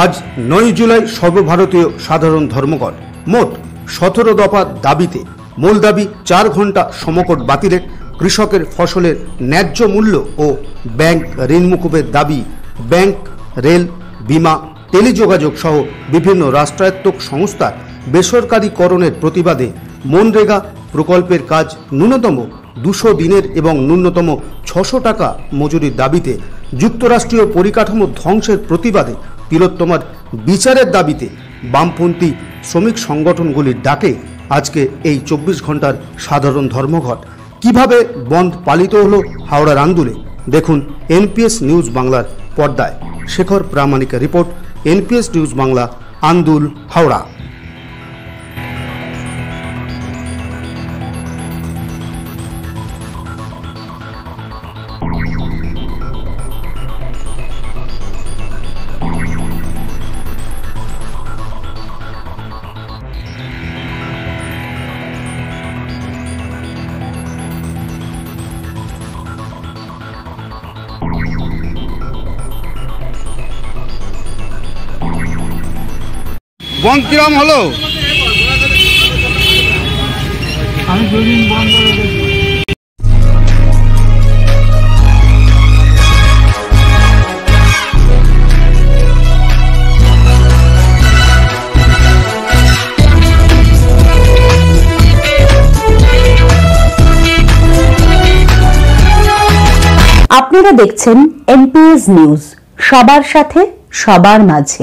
আজ 9 জুলাই সর্বভারতীয় সাধারণ ধর্মঘট। মোট 17 দফা দাবিতে মূল দাবি 4 ঘন্টা সমকট বাতিলের, কৃষকের ফসলের ন্যায্য মূল্য ও ব্যাংক ঋণ মুকুবের দাবি, ব্যাংক, রেল, বিমা, টেলিযোগাযোগ সহ বিভিন্ন রাষ্ট্রায়ত্ত সংস্থার বেসরকারীকরণের প্রতিবাদে মনরেগা প্রকল্পের কাজ ন্যূনতম 200 দিনের এবং ন্যূনতম 600 টাকা মজুরির দাবিতে, যুক্তরাষ্ট্রীয় পরিকাঠামো ধ্বংসের প্রতিবাদে, তিলোত্তমার বিচারের দাবিতে বামপন্থী শ্রমিক সংগঠনগুলির ডাকে আজকে এই 24 ঘন্টার সাধারণ ধর্মঘট। কিভাবে বন্ধ পালিত হলো হাওড়ার আন্দুলে, দেখুন এনপিএস নিউজ বাংলার পর্দায়। শেখর প্রামাণিকের report, NPS news Bangla, Andul, Howrah. বন্ধ কিরম হলো? আমি দুদিন বন্ধ করে দিয়েছি। আপনারা দেখছেন এনপিএস নিউজ, সবার সাথে সবার মাঝে।